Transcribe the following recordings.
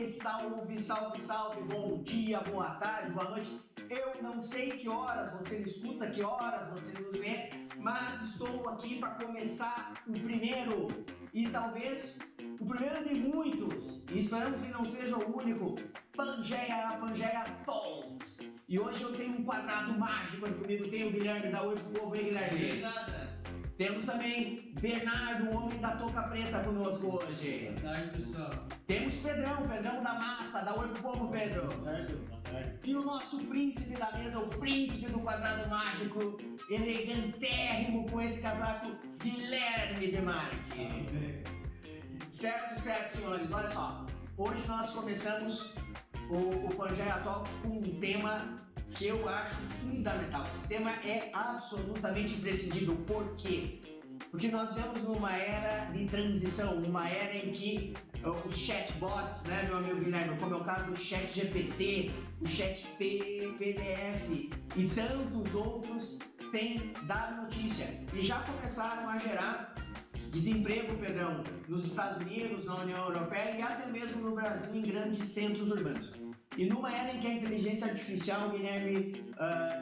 Salve, salve, salve, bom dia, boa tarde, boa noite. Eu não sei que horas você me escuta, que horas você nos vê, mas estou aqui para começar o primeiro e talvez o primeiro de muitos, e esperamos que não seja o único, Pangeia Talks. E hoje eu tenho um quadrado mágico aqui comigo, tem o Guilherme da Oi pro Povo, hein, Guilherme? Pesada. Temos também Bernardo, o homem da touca preta, conosco hoje. Boa tarde, pessoal. Temos Pedrão da massa, da Oi pro Povo, Pedro. Certo? Boa tarde. E o nosso príncipe da mesa, o príncipe do quadrado mágico, elegantérrimo com esse casaco, Guilherme demais. Certo, senhores, olha só. Hoje nós começamos o Pangeia Talks com um tema que eu acho fundamental. Esse tema é absolutamente imprescindível. Por quê? Porque nós vemos numa era de transição, uma era em que os chatbots, né, meu amigo Guilherme, como é o caso do Chat GPT, o Chat PDF e tantos outros, têm dado notícia e já começaram a gerar desemprego, Pedrão, nos Estados Unidos, na União Europeia e até mesmo no Brasil, em grandes centros urbanos. E numa era em que a inteligência artificial, Guilherme,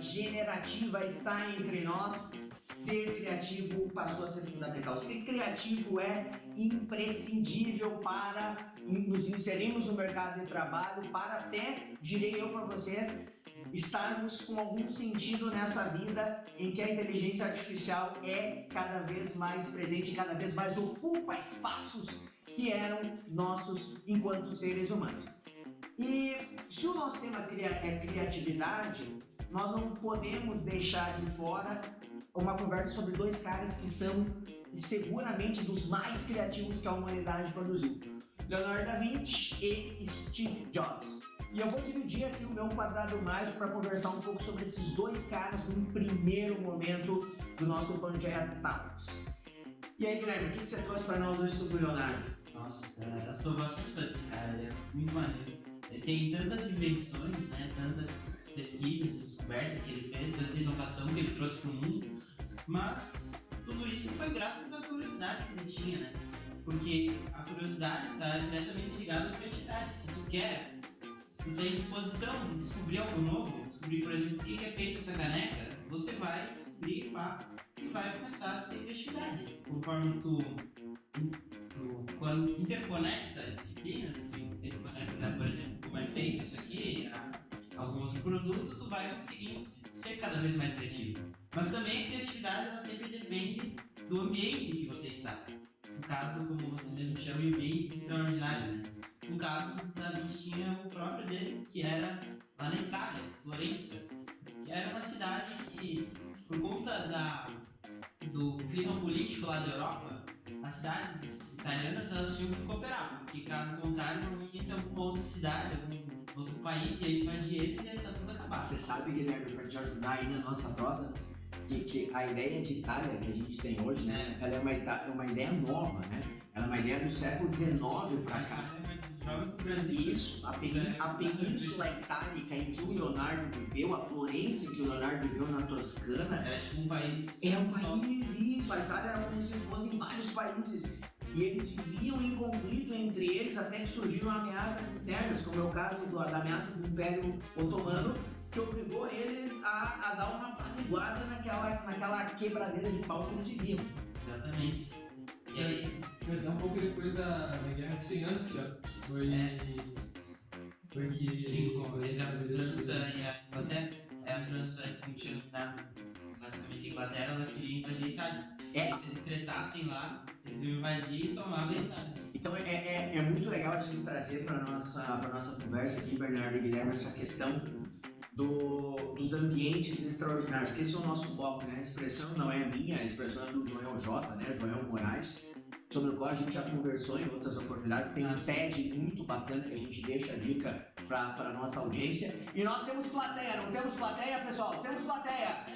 generativa está entre nós, ser criativo passou a ser fundamental. Ser criativo é imprescindível para nos inserirmos no mercado de trabalho, para até, direi eu para vocês, estarmos com algum sentido nessa vida em que a inteligência artificial é cada vez mais presente, cada vez mais ocupa espaços que eram nossos enquanto seres humanos. E se o nosso tema é criatividade, nós não podemos deixar de fora uma conversa sobre dois caras que são seguramente dos mais criativos que a humanidade produziu: Leonardo da Vinci e Steve Jobs. E eu vou dividir aqui o meu quadrado mágico para conversar um pouco sobre esses dois caras num primeiro momento do nosso Pangeia Talks. E aí, Guilherme, o que você trouxe para nós hoje sobre o Leonardo? Nossa, eu sou bastante desse cara, ele é muito maneiro. Ele tem tantas invenções, né, tantas pesquisas, descobertas que ele fez, tanta inovação que ele trouxe para o mundo, mas tudo isso foi graças à curiosidade que ele tinha, né? Porque a curiosidade está diretamente ligada à criatividade. Se tu tem disposição de descobrir algo novo, descobrir, por exemplo, o que é feita essa caneca, você vai descobrir e vai começar a ter criatividade. Conforme quando interconecta disciplinas, tu interconecta, por exemplo, como é feito isso aqui, algum outro produto, tu vai conseguindo ser cada vez mais criativo. Mas também a criatividade, ela sempre depende do ambiente que você está. No caso, como você mesmo chama, ambientes extraordinários, né? No caso, Da Vinci tinha o próprio dele, que era lá na Itália, Florença, que era uma cidade que, por conta do clima político lá da Europa, as cidades italianas elas tinham que cooperar, porque caso contrário não ia ter alguma outra cidade, algum outro país, e aí invadir eles e ia estar tudo acabado. Você sabe, Guilherme, para te ajudar aí na nossa prosa, que a ideia de Itália que a gente tem hoje, né, ela é uma ideia nova, né? Ela é uma ideia do século XIX para cá. Mas joga pro Brasil. Isso, a Península Itálica em que o Leonardo viveu, a Florença em que o Leonardo viveu, na Toscana. Era tipo um país. É um país, isso. A Itália era como se fossem vários países. E eles viviam em conflito entre eles até que surgiram ameaças externas, como é o caso da ameaça do Império Otomano, que obrigou eles a dar uma apaziguada naquela quebradeira de pau que eles viviam. Exatamente. E aí, foi até um pouco depois da Guerra de 100 Anos, que foi que... Sim, entre a França e a Inglaterra. A França, como tinha dominado basicamente a Inglaterra, ela queria invadir a Itália. E se eles tretassem lá, eles iam invadir e tomavam a Itália. Então é muito legal a gente trazer para nossa conversa aqui, Bernardo e Guilherme, essa questão dos ambientes extraordinários, que esse é o nosso foco, né? A expressão não é minha, a expressão é do Joel J, né? Joel Moraes, sobre o qual a gente já conversou em outras oportunidades. Tem um TED muito bacana que a gente deixa a dica para a nossa audiência. E nós temos plateia, não temos plateia, pessoal? Temos plateia!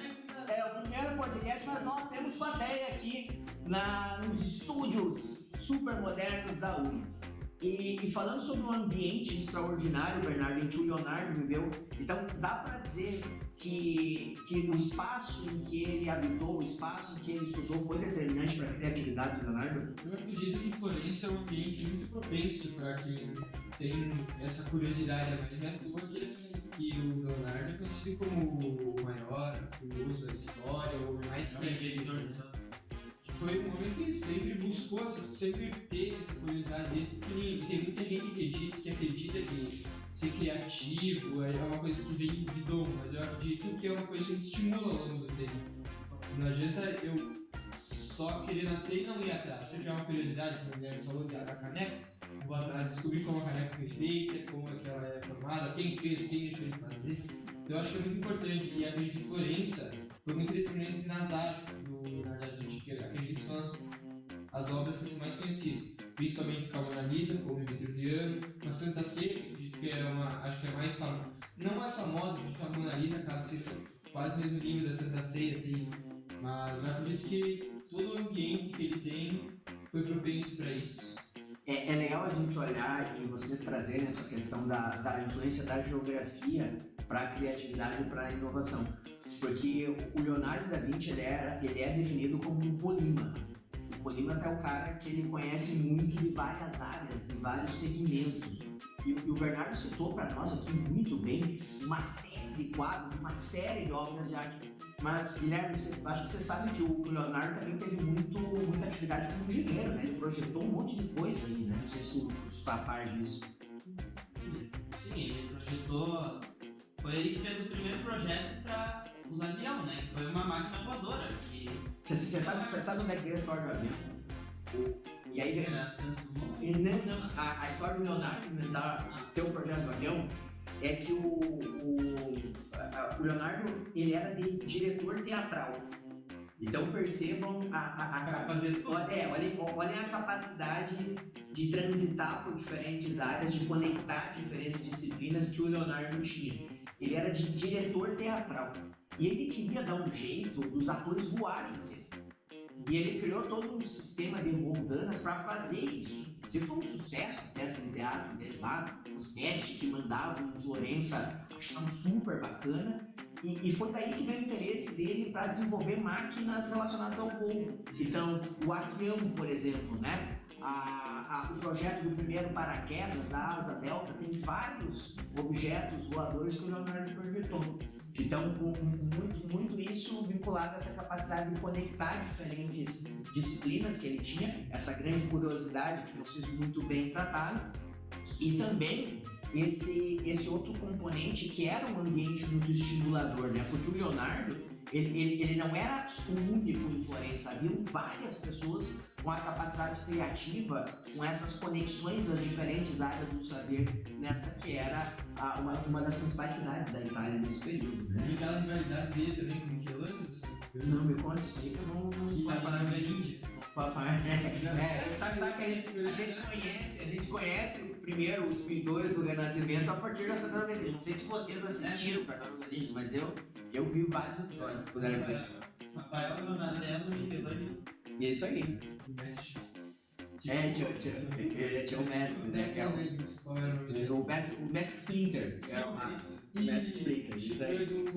É o primeiro podcast, mas nós temos plateia aqui nos estúdios super modernos da UNI. E falando sobre um ambiente extraordinário, Bernardo, em que o Leonardo viveu, então dá para dizer que que o espaço em que ele habitou, o espaço em que ele estudou foi determinante para a criatividade do Leonardo? Eu acredito que Florença é um ambiente muito propenso para quem tem essa curiosidade a mais, né? Que o Leonardo é conhecido como o maior curioso da história, o mais criativo. Que foi um homem que sempre buscou, sempre teve essa curiosidade desde pequenininho. E tem muita gente que acredita que ser criativo é uma coisa que vem de dom, mas eu acredito que é uma coisa que a gente estimula ao longo do tempo. Não adianta eu só querer nascer e não ir atrás. Se eu tiver uma curiosidade, como o Guilherme falou, da caneca, vou atrás descobrir como a caneca foi feita, como é que ela é formada, quem fez, quem deixou de fazer. Eu acho que é muito importante, e acredito que Florença foi muito determinante nas artes, na verdade, que acredito que são as obras que são mais conhecidas, principalmente com a Mona Lisa, como o Vitruviano, com a Santa Ceia, que acredito que é acho que é mais famosa, não mais famosa, porque a Mona Lisa acaba sendo quase o mesmo nível da Santa Ceia, assim, mas eu acredito que todo o ambiente que ele tem foi propenso para isso. É legal a gente olhar e vocês trazerem essa questão da influência da geografia para a criatividade e para a inovação. Porque o Leonardo da Vinci ele é definido como um polímata. O polímata é o cara que ele conhece muito de várias áreas, de vários segmentos. E o Bernardo citou para nós aqui muito bem uma série de quadros, uma série de obras de arte. Mas, Guilherme, acho que você sabe que o Leonardo também teve muita atividade como engenheiro, né? Ele projetou um monte de coisa aí, né? Não sei se tu está a par disso. Sim, ele projetou. Foi ele que fez o primeiro projeto para os aviões, né? Que foi uma máquina voadora. Você sabe onde é que é a história do avião? E aí era Santos Dumont? E não, a história do Leonardo, ter um projeto do avião, é que o Leonardo ele era diretor teatral. Então percebam olhem a capacidade de transitar por diferentes áreas, de conectar diferentes disciplinas que o Leonardo tinha. Ele era de diretor teatral e ele queria dar um jeito dos atores voarem em cena. E ele criou todo um sistema de roldanas para fazer isso. Se foi um sucesso peça de teatro dele lá, os testes que mandavam em Florença acharam super bacana. E foi daí que veio o interesse dele para desenvolver máquinas relacionadas ao voo. Então, o avião, por exemplo, né? O projeto do primeiro paraquedas da Asa Delta tem vários objetos voadores que o Leonardo projetou. Então, muito isso vinculado a essa capacidade de conectar diferentes disciplinas que ele tinha, essa grande curiosidade que vocês muito bem trataram, e também esse outro componente que era um ambiente muito estimulador, né? Porque o Leonardo, ele não era o único em Florença, havia várias pessoas com a capacidade criativa, com essas conexões das diferentes áreas do saber, nessa que era uma das principais cidades da Itália nesse período, né? E aquela rivalidade dele também com Michelangelo? Não me conta isso aí que eu não Isso é para a Índia. Sabe que a gente conhece primeiro os pintores do Renascimento a partir dessa Tartarugas. Não sei se vocês assistiram Tartarugas Ninjas, mas eu vi vários episódios do Renascimento. Rafael, Donatello, Michelangelo. E é isso aí. Tinha o mestre, né? O mestre Splinter. Era o mestre Splinter. Isso foi do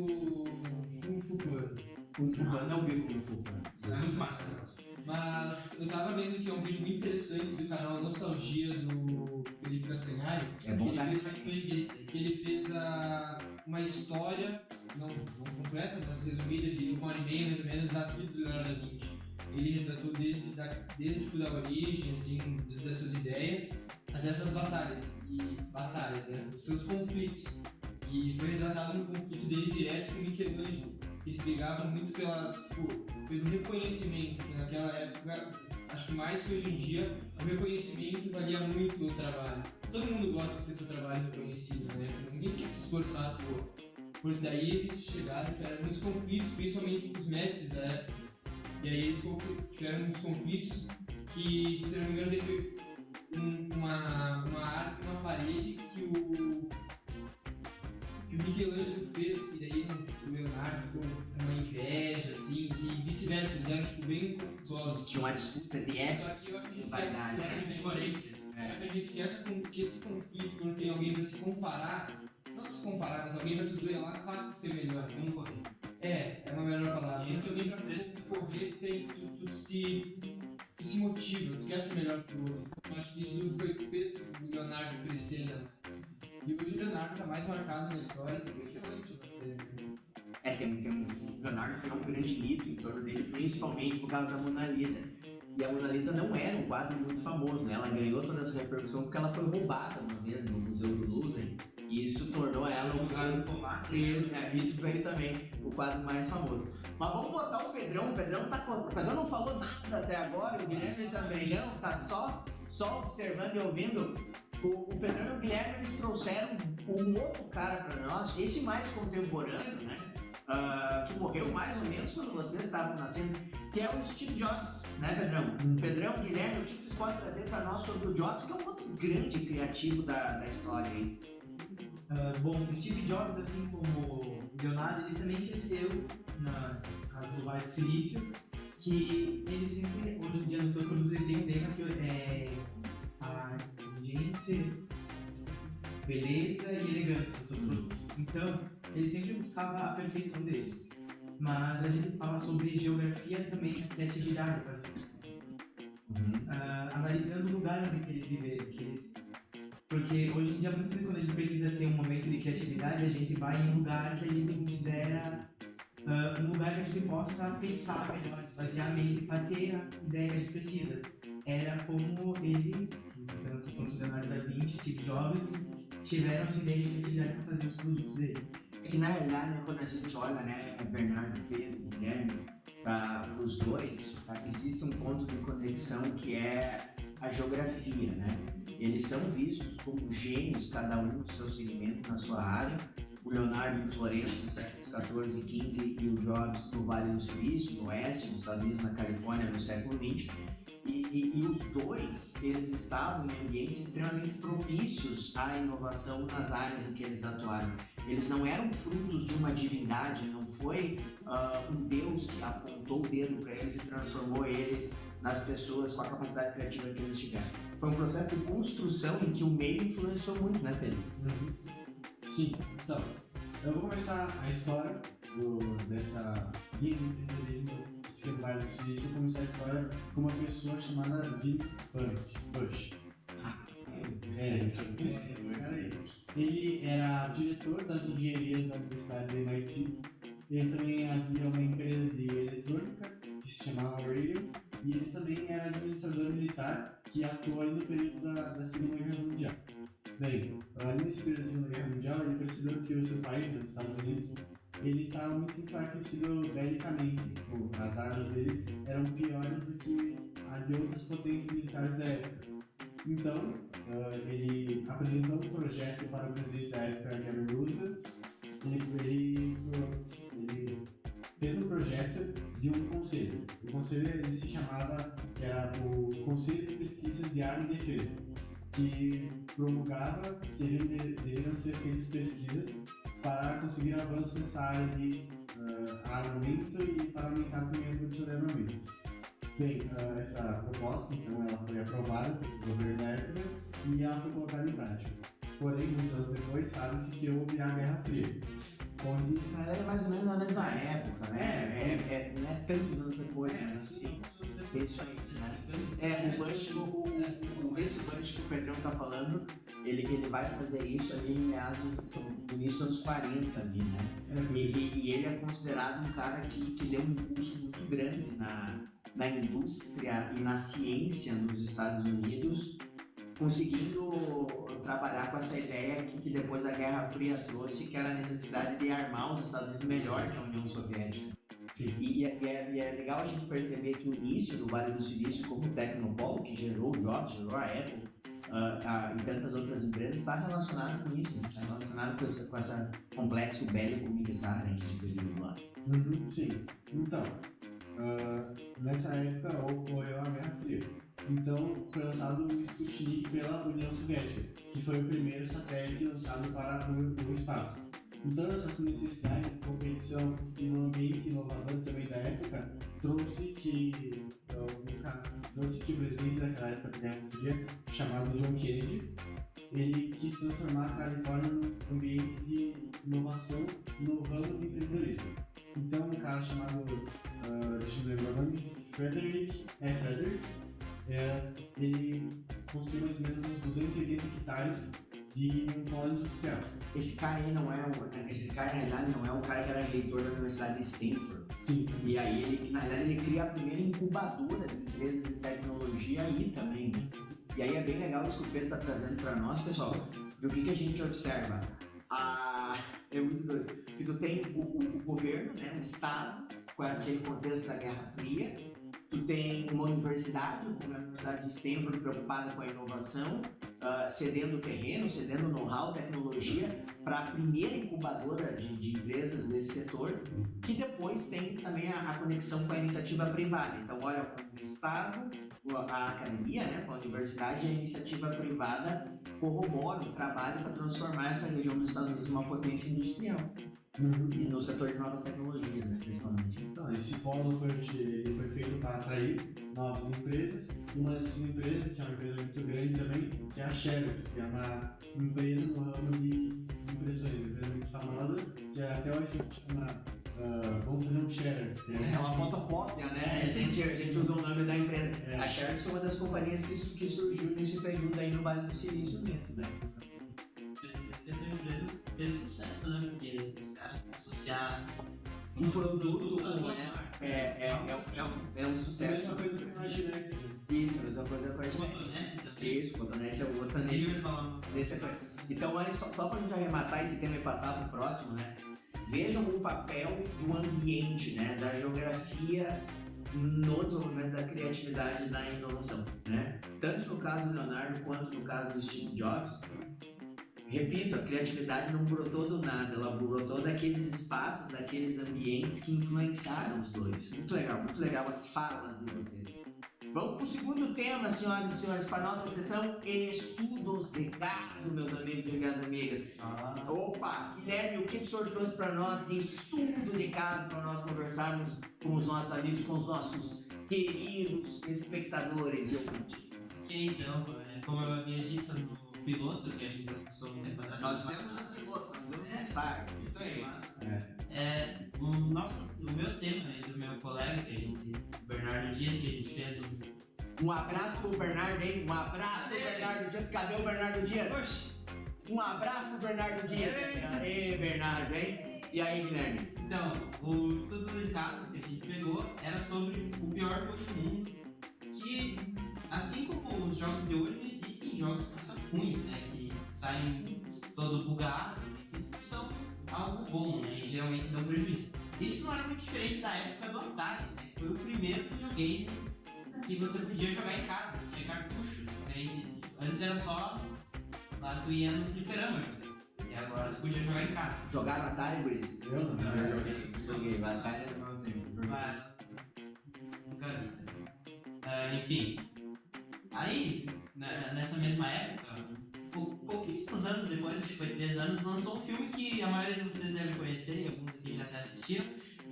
Kung Fu Panda. Kung Fu Panda, não vi Kung Fu Panda. Isso é muito massa, né? Mas eu tava vendo que é um vídeo muito interessante do canal Nostalgia do Felipe Castanhari. É bom, tá? Que ele fez uma história, não completa, mas resumida, de 1h30 mais ou menos, da vida do Leonardo da Vinci. Ele retratou desde tipo, da origem, assim, dessas ideias, até essas batalhas, né? Os seus conflitos. E foi retratado no conflito dele direto com Michelangelo. Eles brigavam muito pelo reconhecimento, que naquela época, acho que mais que hoje em dia, o reconhecimento valia muito pelo trabalho. Todo mundo gosta de ter seu trabalho reconhecido, né? Ninguém quer se esforçar por daí eles chegaram, tiveram muitos conflitos, principalmente com os médicos da época. E aí eles tiveram muitos conflitos que, se não me engano, teve uma arte, uma parede que o Michelangelo fez, e daí o Leonardo ficou uma inveja, assim, e vice-versa, eles eram tipo, bem conflituosos. Tinha uma disputa de éticas e vaidades. Eu acredito que esse conflito, quando tem alguém para se comparar, não se comparar, mas alguém para tudo lá, fácil ser melhor. tu se motiva, tu quer ser melhor que o outro. Eu acho que isso fez o Leonardo crescer ainda mais. E hoje o Leonardo tá mais marcado na história do que antes. Tem o Leonardo que é um grande mito em torno dele, principalmente por causa da Mona Lisa. E a Mona Lisa não era um quadro muito famoso, né? Ela ganhou toda essa repercussão porque ela foi roubada uma vez no Museu do Louvre. E isso tornou ela um tomate. Isso veio também o quadro mais famoso. Mas vamos botar o Pedrão. O Pedrão não falou nada até agora. O Guilherme também não. Tá só observando e ouvindo. O Pedrão e o Guilherme eles trouxeram um outro cara para nós. Esse mais contemporâneo, né? Que morreu mais ou menos quando vocês estavam nascendo. Que é o Steve Jobs, né, Pedrão? Pedrão, Guilherme, o que vocês podem trazer para nós sobre o Jobs, que é um outro grande criativo da história aí? Bom, Steve Jobs, assim como o Leonardo, ele também cresceu na casa do Vale do Silício, que ele sempre, hoje em dia nos seus produtos, ele tem um lema que é a inteligência, beleza e elegância dos seus produtos. Então, ele sempre buscava a perfeição deles. Mas a gente fala sobre geografia também, criatividade, analisando o lugar onde eles viveram, porque hoje em dia, muitas vezes, quando a gente precisa ter um momento de criatividade, a gente vai em um lugar que a gente considera um lugar que a gente possa pensar melhor, esvaziar a mente para ter a ideia que a gente precisa. Era como ele, tanto quanto o Leonardo da Vinci, Steve Jobs, tiveram essa ideia de criatividade para fazer os produtos dele. E na realidade, né, quando a gente olha, né, Bernardo, Pedro, Guilherme, para os dois, existe um ponto de conexão que é a geografia, né? Eles são vistos como gênios, cada um no seu segmento, na sua área. O Leonardo em Florença, nos séculos XIV e XV, e o Jobs no Vale do Silício, no Oeste, nos Estados Unidos, na Califórnia, no século XX. E os dois, eles estavam em ambientes extremamente propícios à inovação nas áreas em que eles atuaram. Eles não eram frutos de uma divindade, não foi um Deus que apontou o dedo para eles e transformou eles nas pessoas com a capacidade criativa que eles tiveram. Foi um processo de construção em que o meio influenciou muito, né, Pedro? Sim, então, eu vou começar a história dessa guia de empreendedorismo que fica no Vale do Silício. Eu vou começar a história com uma pessoa chamada Vin Bush. Esse cara aí. Ele era diretor das engenharias da Universidade do MIT. Ele também havia uma empresa de eletrônica que se chamava Radio. E ele também era administrador militar que atuou aí no período da Segunda Guerra Mundial. Bem, ali nesse período da Segunda Guerra Mundial, ele percebeu que o seu país, os Estados Unidos, ele estava muito enfraquecido belicamente. As armas dele eram piores do que a de outras potências militares da época. Então, ele apresentou um projeto para o presidente da época, Gary Roosevelt. Ele fez um projeto de um conselho. O conselho ele se chamava, era o Conselho de Pesquisas de Arma e Defesa, que promulgava que deveriam ser feitas pesquisas para conseguir avanços nessa área de armamento e para aumentar também a produção de armamento. Bem, essa proposta, então, ela foi aprovada pelo governo da época e ela foi colocada em prática. Porém, muitos anos depois, sabe-se que houve a Guerra Fria, onde... É mais ou menos na mesma época, né? Não é tantos anos depois, mas sim. Isso aí, né? Esse Bush que o Pedrão tá falando, ele vai fazer isso ali em meados do início dos anos 40 ali, né? E ele é considerado um cara que deu um impulso muito grande na indústria e na ciência nos Estados Unidos, conseguindo trabalhar com essa ideia que depois a Guerra Fria trouxe, que era a necessidade de armar os Estados Unidos melhor que a União Soviética. E é legal a gente perceber que o início do Vale do Silício como tecnopolo, que gerou o Jobs, gerou a Apple e tantas outras empresas, está relacionado com isso, está relacionado com esse complexo bélico-militar no período lá. Sim, então, nessa época ocorreu a Guerra Fria. Então foi lançado o Sputnik pela União Soviética, que foi o primeiro satélite lançado para o espaço. Então essa necessidade de competição e um ambiente inovador também da época trouxe que o presidente daquela época da Guerra Fria, chamado John Kennedy, ele quis transformar a Califórnia num ambiente de inovação no ramo de empreendedorismo. Então um cara chamado, deixa eu lembrar o nome, Frederick, ele construiu mais ou menos uns 280 hectares de um polo industrial. Esse cara aí não é esse cara, na realidade, não é o cara que era reitor da Universidade de Stanford. Sim. E aí, ele, na realidade, ele cria a primeira incubadora de empresas de tecnologia aí também, né? E aí é bem legal isso que o Pedro está trazendo para nós, pessoal. E o que a gente observa? É muito doido. Que tu tem o governo, né, o Estado, com aquele contexto da Guerra Fria. Tu tem uma universidade, como a Universidade de Stanford, preocupada com a inovação, cedendo terreno, cedendo know-how, tecnologia, para a primeira incubadora de empresas nesse setor, que depois tem também a conexão com a iniciativa privada. Então, olha, com o Estado, a academia, né, com a universidade, a iniciativa privada corrobora o trabalho para transformar essa região dos Estados Unidos numa potência industrial. E no setor de novas tecnologias, né, principalmente. Então, esse polo ele foi feito para atrair novas empresas. Uma dessas empresas, que é uma empresa muito grande também, que é a Xerox, que é uma empresa no ramo de impressões, uma empresa muito famosa, que até hoje a gente chama vamos fazer um Xerox. É uma fotocópia, né? A gente usa o nome da empresa. É. A Xerox foi uma das companhias que surgiu nesse período aí no Vale do Silício mesmo, né? Tem empresa que fez sucesso, né? Porque os caras associaram Um produto a com, é um É a sucesso. mesma coisa que o Imaginex. Isso, a mesma coisa com a gente. Cotonete também. Isso, Cotonete é o outro Eu nesse. ia falar Então, olha, só para a gente arrematar esse tema e passar para o próximo, né? Vejam o papel do ambiente, né? Da geografia no desenvolvimento da criatividade e da inovação, né? Tanto no caso do Leonardo quanto no caso do Steve Jobs. Repito, a criatividade não brotou do nada, ela brotou daqueles espaços, daqueles ambientes que influenciaram os dois. Muito legal as falas de vocês. Vamos para o segundo tema, senhoras e senhores, para a nossa sessão Estudos de Caso, meus amigos e minhas amigas. Opa, Guilherme, o que o senhor trouxe para nós de estudo de caso para nós conversarmos com os nossos amigos, com os nossos queridos espectadores e ouvintes? Então, como eu havia dito no piloto, que a gente lançou um tempo atrás. Nós temos um piloto, nós temos um ensaio, isso aí. Mas, o meu tema e do meu colega, que a gente, o Bernardo Dias, que a gente fez Um abraço pro Bernardo, hein? Um abraço pro Bernardo Dias. Cadê o Bernardo Dias? Oxi! Um abraço pro Bernardo Dias. Aê, Bernardo, hein? E aí, Guilherme? Então, o estudo de caso que a gente pegou era sobre o pior jogo do mundo, que, assim como os jogos de hoje, existem jogos que são ruins, né? Que saem todo bugado, que não são algo bom, né? E geralmente dão prejuízo. Isso não era muito diferente da época do Atari, né? Foi o primeiro videogame que você podia jogar em casa, tinha cartucho. Antes era só lá tu ia no fliperama jogar. E agora tu podia jogar em casa. Jogaram Atari, Brits? Eu não. Eu joguei. Joguei, Atari eu não tenho. Nunca vi também. Enfim. Aí, nessa mesma época, pouquíssimos anos depois, acho que foi 3 anos, lançou um filme que a maioria de vocês devem conhecer, e alguns aqui já até assistiram,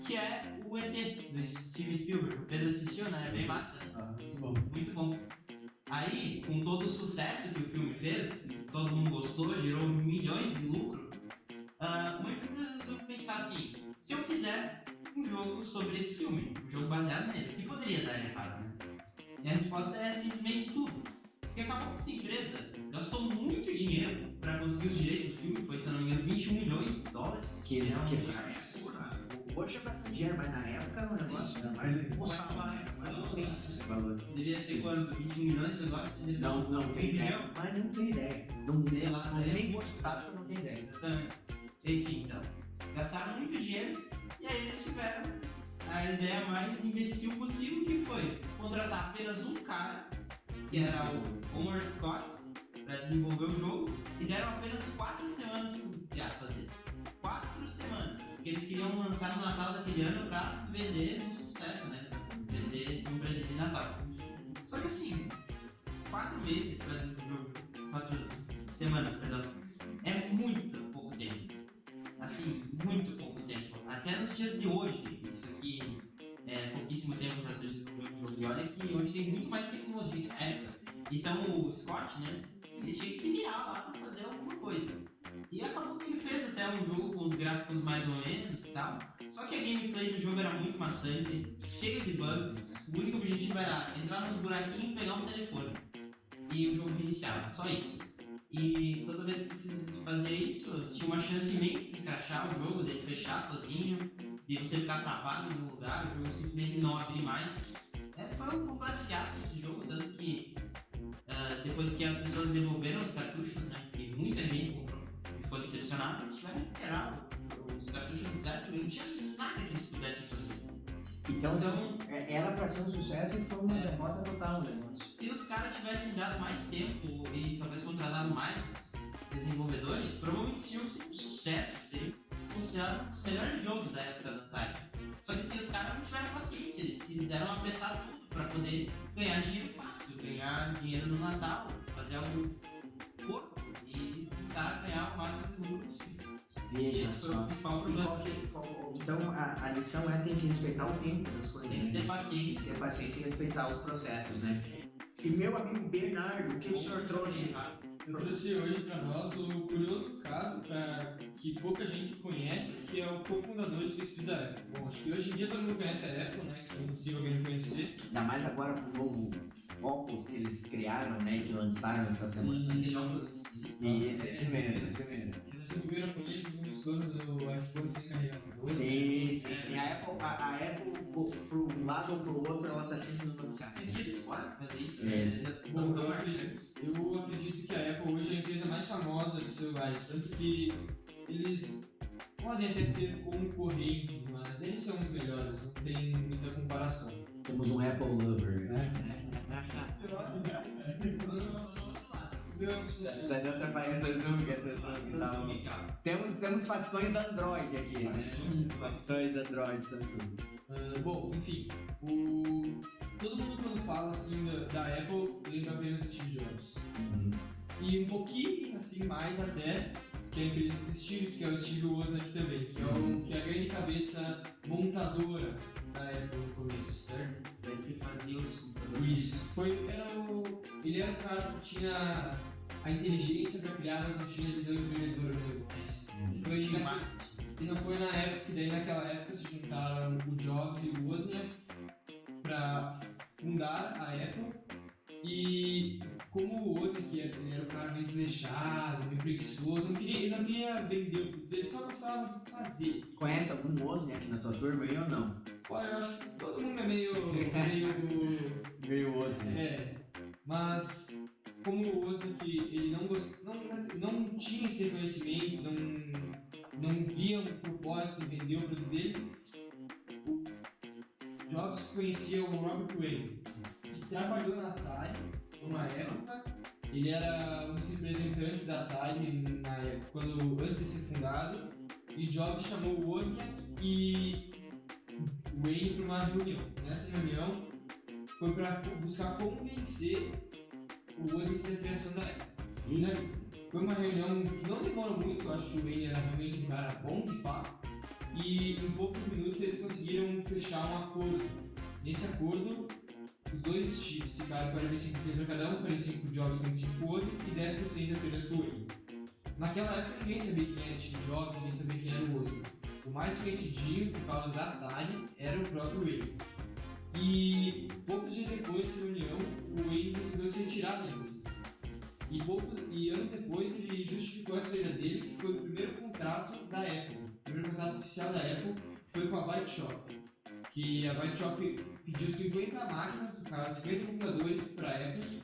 que é o ET, do Steven Spielberg. O Pedro assistiu, né? É bem massa. Muito bom. Muito bom. Aí, com todo o sucesso que o filme fez, todo mundo gostou, gerou milhões de lucro, muitas vezes eu pensar assim, se eu fizer um jogo sobre esse filme, um jogo baseado nele, o que poderia dar errado, né? E a resposta é simplesmente tudo. Porque acabou que essa empresa gastou muito dinheiro para conseguir os direitos do filme, foi, se eu não me engano, 21 milhões de dólares. Que é um que dinheiro é absurdo. Hoje é bastante dinheiro, mas na época era um negócio. Ainda mais aí. Nossa, Mas mas não não pensa esse valor. Deveria ser quanto? 21 milhões agora? Não tem ideia. Mas não tem ideia. Não Sei lá, não né? nem vou chutar porque eu não tenho ideia. Exatamente. Enfim, então, gastaram muito dinheiro e aí eles tiveram a ideia mais imbecil possível, que foi contratar apenas um cara, que era o Homer Scott, para desenvolver o jogo, e deram apenas 4 semanas para fazer. 4 semanas, porque eles queriam lançar no Natal daquele ano para vender um sucesso, né? Vender um presente de Natal. Só que assim, 4 meses para desenvolver o jogo, 4 semanas, perdão, é muito pouco tempo. Assim, muito pouco tempo. Até nos dias de hoje, isso aqui é pouquíssimo tempo para desenvolver um jogo. E olha que hoje tem muito mais tecnologia que na época. Então o Scott, né, ele tinha que se virar lá para fazer alguma coisa. E acabou que ele fez até um jogo com os gráficos mais ou menos e tal. Só que a gameplay do jogo era muito maçante, cheio de bugs. O único objetivo era entrar nos buraquinhos e pegar um telefone. E o jogo reiniciava, só isso. E toda vez que tu fazia isso, tinha uma chance imensa de crashar o jogo, dele fechar sozinho, de você ficar travado no lugar, o jogo simplesmente não abrir mais. Foi um completo fiasco esse jogo, tanto que depois que as pessoas devolveram os cartuchos, né, e muita gente comprou e ficou decepcionada, eles tiveram que tirar os cartuchos do zero, não tinha nada que eles pudessem fazer. Então era pra ser um sucesso e foi uma derrota total o negócio. Se os caras tivessem dado mais tempo e talvez contratado mais desenvolvedores, provavelmente esse jogo seria um sucesso, seria considerado um dos melhores jogos da época da Atari. Só que se os caras não tiveram paciência, eles quiseram apressar tudo para poder ganhar dinheiro fácil, ganhar dinheiro no Natal, fazer algo pouco e tentar ganhar o máximo de lucro possível. Veja Esse foi só. o principal problema. Então a lição é tem que respeitar o tempo das coisas. Tem que ter né? paciência. Ter paciência e respeitar os processos, né? E meu amigo Bernardo, o que o senhor trouxe? Eu trouxe hoje para nós o curioso caso que pouca gente conhece, que é o cofundador esquecido da Apple. Bom, acho que hoje em dia todo mundo conhece a Apple, né? Que é impossível alguém não conhecer. Ainda mais agora com o novo óculos que eles criaram, né? Que lançaram essa semana. Aquele óculos esquisito. E esse mesmo. Vocês viram com ele no estouro do iPhone sem carregador? Sim. A Apple, pro um lado ou pro outro, ela tá sempre no noticiário. E eles podem fazer isso, É. né? Eles já são Bom, tão eu marcantes. acredito que a Apple hoje é a empresa mais famosa de celulares, tanto que eles podem até ter concorrentes, mas eles são os melhores, não tem muita comparação. Temos um Apple lover, né? Tá dando atrapalhando Samsung e tal. Temos facções da Android aqui, né? Facções da Android Samsung. Bom, enfim, todo mundo quando fala assim da Apple lembra apenas do Steve Jobs. E um pouquinho assim mais até que a empresa dos Steves, que é o Steve Wozniak também, que é a grande cabeça montadora da Apple no começo, certo? Ele que fazia os computadores. Isso. Ele era o cara que tinha a inteligência para criar, mas não tinha a visão empreendedora do negócio. E não foi na época, que daí naquela época se juntaram o Jobs e o Wozniak para fundar a Apple. E como o Wozniak ele era o cara meio desleixado, meio preguiçoso, ele não queria vender o produto, ele só gostava de fazer. Conhece algum Wozniak na tua turma aí ou não? Olha, eu acho que todo mundo é meio Meio Wozniak. mas como o Wozniak ele não tinha esse reconhecimento, não via um propósito em vender o produto dele, o Jobs conhecia o Robert Wayne, que trabalhou na Atari numa época. Ele era um dos representantes da Atari na época, antes de ser fundado, e Jobs chamou o Wozniak e o Wayne para uma reunião. Nessa reunião foi para buscar como vencer o Wozniak da criação da Apple. Foi uma reunião que não demorou muito, eu acho que o Wayne era realmente um cara bom de papo, e em poucos minutos eles conseguiram fechar um acordo. Nesse acordo, os dois Steves ficaram 45% para cada um, 45% pro Jobs, 45% pro Wozniak e 10% apenas pro Wayne. Naquela época ninguém sabia quem era Steve Jobs, ninguém sabia quem era o Wozniak. O mais conhecidinho, por causa da Atari, era o próprio Wayne. E poucos dias depois dessa reunião, o Wayne resolveu se retirar da empresa. E anos depois ele justificou a saída dele, que foi o primeiro contrato da Apple. O primeiro contrato oficial da Apple foi com a Byte Shop. Que a Byte Shop pediu 50 máquinas, no caso 50 computadores para a Apple.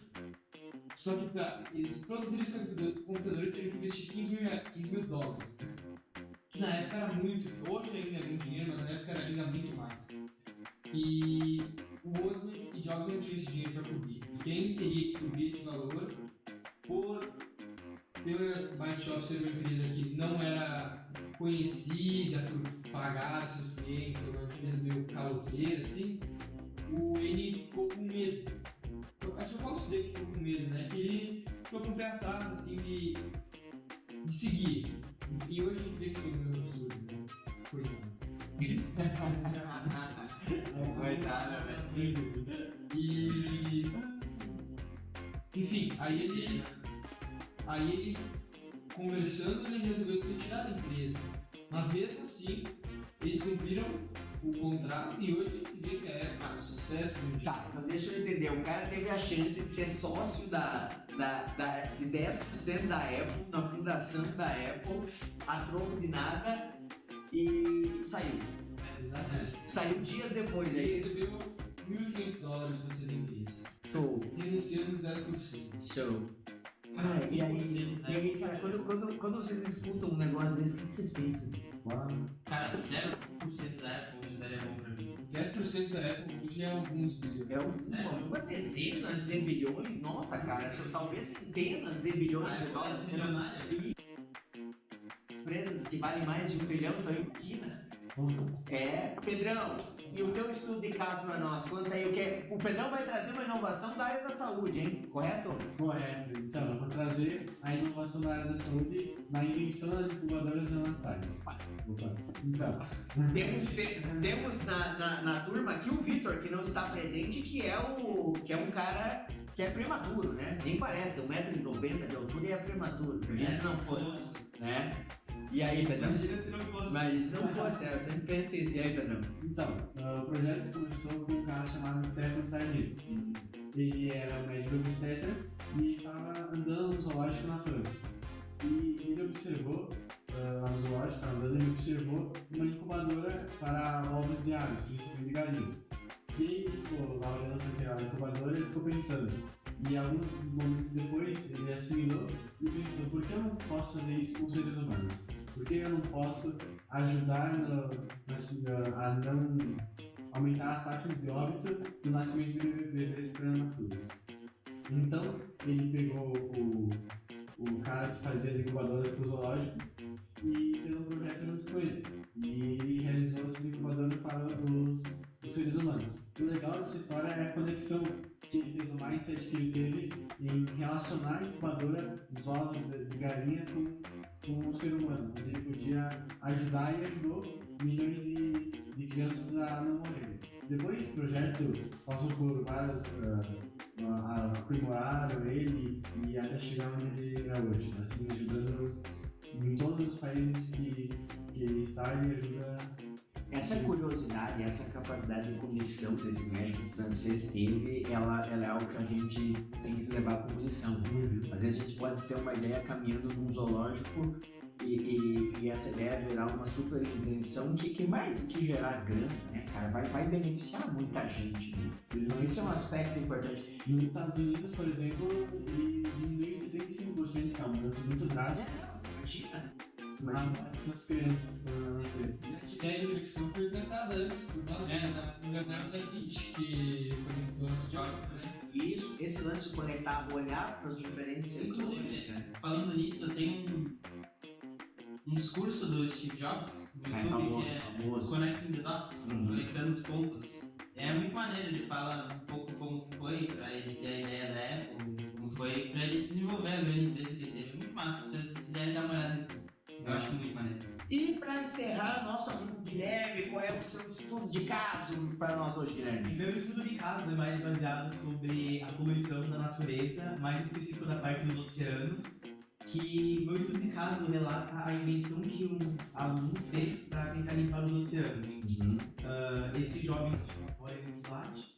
Só que para eles produzirem esses computadores teriam que investir $15 mil. Que na época era muito, hoje ainda é muito dinheiro, mas na época era ainda muito mais. E o Wozniak e Jobs não tinham esse dinheiro para cobrir. E quem teria que cobrir esse valor, pela Byte Shop ser uma empresa que não era conhecida por pagar seus clientes, ser uma empresa meio caloteira, assim, o Wayne ficou com medo. Eu acho que eu posso dizer que ficou com medo, né? Que ele ficou com o pé atrás, assim, de seguir. E hoje a gente vê que isso é um absurdo, né? Coitado, velho. E... Enfim, aí ele conversando, ele resolveu se retirar da empresa. Mas mesmo assim, eles cumpriram o contrato e hoje a gente vê que é um sucesso no dia. Tá, então deixa eu entender. O cara teve a chance de ser sócio de 10% da Apple, na fundação da Apple, a troco de nada, e saiu. Exatamente. Saiu dias depois, né? Ele recebeu $1.500 pra ser da empresa, Show. renunciando os 10%. Show. Ah, e aí, cara, quando vocês escutam um negócio desse, o que vocês pensam? Uau. Cara, 0% da Apple hoje daria bom pra mim. 10% da Apple hoje é alguns bilhões. É algumas dezenas de bilhões, nossa, cara, são talvez centenas de bilhões de dólares. Milionária. Empresas que valem mais de $1 trilhão, então imagina. É, Pedrão, e o teu estudo de caso para nós? Conta aí o que é. O Pedrão vai trazer uma inovação da área da saúde, hein? Correto? Correto. Então, eu vou trazer a inovação da área da saúde na invenção das incubadoras neonatais. Então, Temos na turma aqui o Vitor, que não está presente, que é um cara que é prematuro, né? Nem parece, tem 1,90m de altura e é prematuro. Imagina se não fosse, né? E aí, Pedrão? Imagina se não fosse. Mas não fosse, eu sempre pensei assim, e aí, Pedrão? então, o projeto começou com um cara chamado Stefan Tarnier. Ele era um médico obstetra e estava andando no zoológico na França. E ele observou, lá no zoológico, andando, ele observou uma incubadora para ovos de aves, principalmente de galinha. E ele ficou lá olhando para aquela incubadora e ele ficou pensando. E alguns momentos depois ele assimilou e pensou, por que eu não posso fazer isso com os seres humanos? Por que eu não posso ajudar a não aumentar as taxas de óbito no nascimento de bebês prematuros? Então ele pegou o cara que fazia as incubadoras para o zoológico e fez um projeto junto com ele. E ele realizou essas incubadoras para os seres humanos. O legal dessa história é a conexão que ele fez, o mindset que ele teve em relacionar a incubadora dos ovos de galinha com o ser humano, onde ele podia ajudar e ajudou milhões de crianças a não morrerem. Depois esse projeto passou por várias, aprimoraram ele e até chegar onde ele é hoje, assim, ajudando em todos os países que ele está, ele ajuda. Essa curiosidade, essa capacidade de conexão que esse médico francês teve, ela é algo que a gente tem que levar como lição. Às vezes a gente pode ter uma ideia caminhando num zoológico e essa ideia virar uma super invenção que mais do que gerar grana, né, cara, vai beneficiar muita gente, né? Então esse é um aspecto importante. Nos Estados Unidos, por exemplo, ele diminuiu 75%, que é uma mudança muito drástica. Imagina. Nas crianças quando nascer. Essa ideia de conexão foi inventada antes por nós, no Leonardo da Vinci, que conectou as jogos também. Isso, esse lance de conectar, olhar para os diferentes setores, Inclusive, né? falando nisso, eu tenho um discurso do Steve Jobs no YouTube que é famoso. Connecting the Dots, conectando os pontos. É muito maneiro, ele fala um pouco como foi pra ele ter a ideia da Apple, como foi pra ele desenvolver a grande empresa que ele teve. Muito massa, se vocês quiserem dar uma olhada nisso. Eu acho muito maneiro. E para encerrar, nosso amigo Guilherme, qual é o seu estudo de caso para nós hoje, Guilherme? Meu estudo de casos é mais baseado sobre a poluição da natureza, mais específico da parte dos oceanos, que meu estudo de caso relata a invenção que um aluno fez para tentar limpar os oceanos. Esse jovem se chama Boris Slat,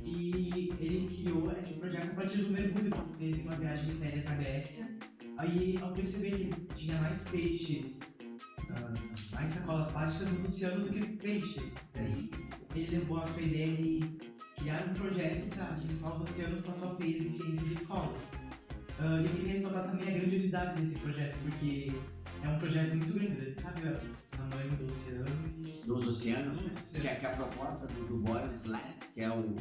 e ele criou esse projeto a partir do mergulho que ele fez em uma viagem de férias na Grécia. Aí, ao perceber que ele tinha mais peixes, mais sacolas plásticas nos oceanos do que peixes, daí ele levou a sua ideia de criar um projeto para limpar os oceanos com a sua feira de ciências de escola. E eu queria ressaltar também a grandiosidade desse projeto, porque é um projeto muito grande, sabe o tamanho do oceano e... Dos oceanos, né? Que é a proposta do Boyle Slat, que é o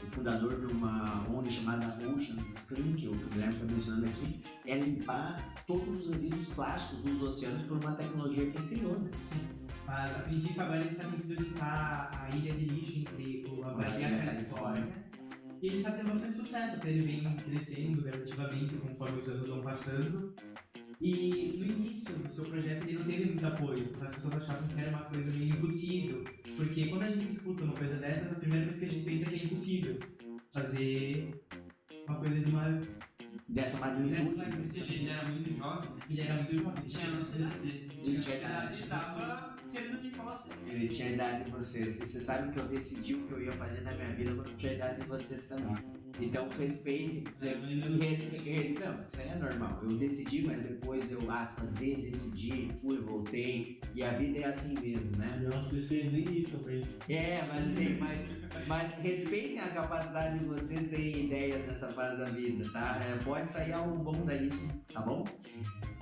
fundador de uma ONG chamada Ocean Spring, que o Guilherme está mencionando aqui, é limpar todos os resíduos plásticos dos oceanos por uma tecnologia que ele criou, né? Sim, mas a princípio agora ele está tentando limpar a ilha de lixo entre o Havaí e a Califórnia. E ele está tendo bastante sucesso, até ele vem crescendo gradativamente conforme os anos vão passando. E no início do seu projeto ele não teve muito apoio, as pessoas achavam que era uma coisa meio impossível, porque quando a gente escuta uma coisa dessas, a primeira coisa que a gente pensa é que é impossível fazer uma coisa de uma Dessa magnitude. Se ele era muito jovem, Ele era muito jovem. ele tinha a nossa idade dele. Ele tinha a idade. Ele tava querendo limpar você. Ele tinha a idade de vocês. E você sabe que eu decidi o que eu ia fazer na minha vida quando tinha a idade de vocês também. Então respeite. Não, isso aí é normal. Eu decidi, mas depois eu, aspas, desdecidi, fui, voltei. E a vida é assim mesmo, né? Nossa, vocês nem isso, príncipe. Mas assim, mas respeitem a capacidade de vocês terem ideias nessa fase da vida, tá? Pode sair algo bom daí sim, tá bom?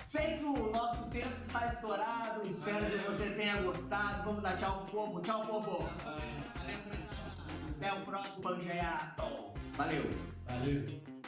Feito o nosso tempo que está estourado, espero que você tenha gostado. Vamos dar tchau pro povo. Tchau, povo. Até o próximo Pangeia Talks. Valeu. Valeu.